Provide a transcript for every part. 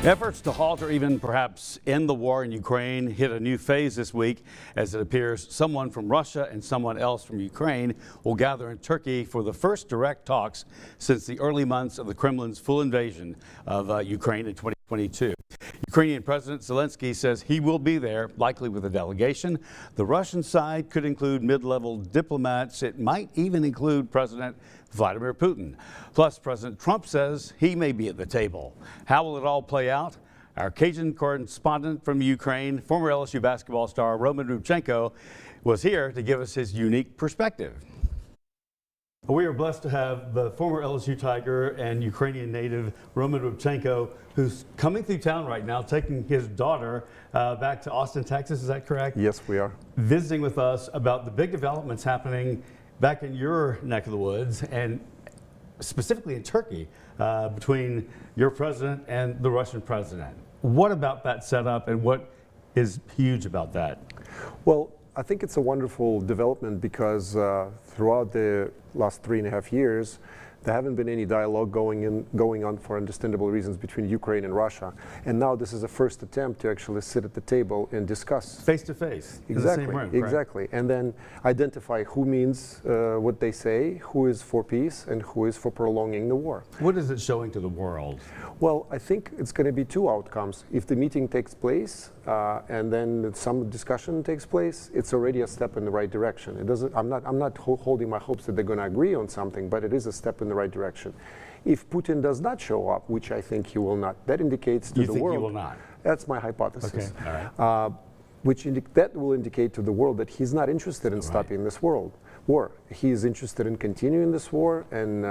Efforts to halt or even perhaps end the war in Ukraine hit a new phase this week as it appears someone from Russia and someone else from Ukraine will gather in Turkey for the first direct talks since the early months of the Kremlin's full invasion of Ukraine in 2022. Ukrainian President Zelensky says he will be there, likely with a delegation. The Russian side could include mid-level diplomats. It might even include President Vladimir Putin. Plus, President Trump says he may be at the table. How will it all play out? Our Cajun correspondent from Ukraine, former LSU basketball star Roman Rubchenko, was here to give us his unique perspective. We are blessed to have the former LSU Tiger and Ukrainian native Roman Rubchenko, who's coming through town right now, taking his daughter back to Austin, Texas. Is that correct? Yes, we are. Visiting with us about the big developments happening back in your neck of the woods, and specifically in Turkey, between your president and the Russian president. What about that setup, and what is huge about that? Well, I think it's a wonderful development because throughout the last 3.5 years, there haven't been any dialogue going on for understandable reasons between Ukraine and Russia. And now this is a first attempt to actually sit at the table and discuss. Face to face. Exactly, in the same room, exactly. And then identify who means what they say, who is for peace, and who is for prolonging the war. What is it showing to the world? Well, I think it's going to be two outcomes. If the meeting takes place and then some discussion takes place, it's already a step in the right direction. It doesn't. I'm not holding my hopes that they're going to agree on something, but it is a step in the right direction. If Putin does not show up, which I think he will not, that indicates to the world. You think he will not? That's my hypothesis. Okay. All right. That will indicate to the world that he's not interested in stopping this war. He is interested in continuing this war and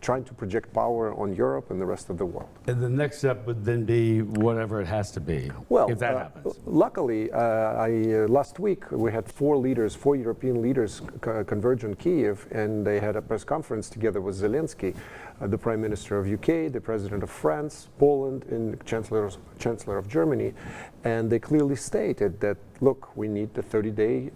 trying to project power on Europe and the rest of the world. And the next step would then be whatever it has to be, if that happens. Luckily, last week we had four European leaders converge on Kiev, and they had a press conference together with Zelensky, the Prime Minister of UK, the President of France, Poland, and Chancellor of Germany, and they clearly stated that, look, we need the 30-day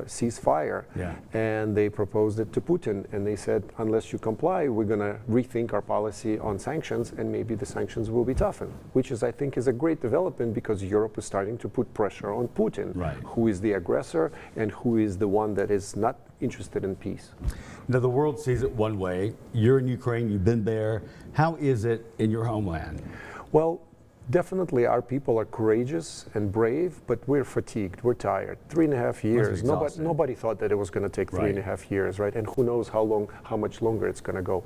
ceasefire. Yeah. And they proposed it to Putin, and they said, unless you comply, we're going to rethink our policy on sanctions, and maybe the sanctions will be toughened, which I think is a great development because Europe is starting to put pressure on Putin, who is the aggressor and who is the one that is not interested in peace. Now, the world sees it one way. You're in Ukraine, you've been there. How is it in your homeland? Well, definitely our people are courageous and brave, but we're fatigued, we're tired. 3.5 years. Nobody thought that it was going to take 3.5 years, right? And who knows how much longer it's going to go.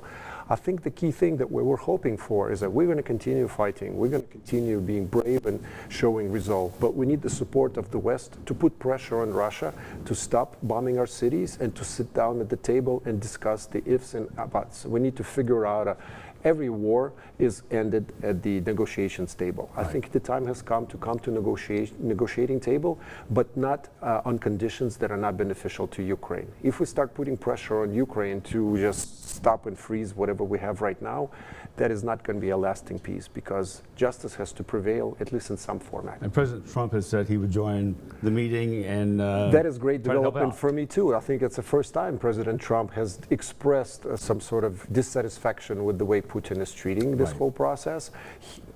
I think the key thing that we're hoping for is that we're going to continue fighting. We're going to continue being brave and showing resolve. But we need the support of the West to put pressure on Russia to stop bombing our cities and to sit down at the table and discuss the ifs and buts. We need to figure out every war is ended at the negotiations table. I think the time has come to negotiating table, but not on conditions that are not beneficial to Ukraine. If we start putting pressure on Ukraine to just stop and freeze whatever we have right now, that is not going to be a lasting peace because justice has to prevail, at least in some format. And President Trump has said he would join the meeting and that is great development for me too. I think it's the first time President Trump has expressed some sort of dissatisfaction with the way Putin is treating this whole process.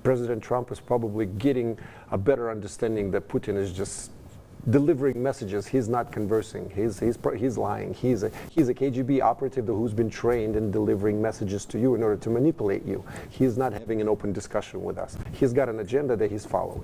President Trump is probably getting a better understanding that Putin is just delivering messages. He's not conversing. He's lying. He's a KGB operative who's been trained in delivering messages to you in order to manipulate you. He's not having an open discussion with us. He's got an agenda that he's following.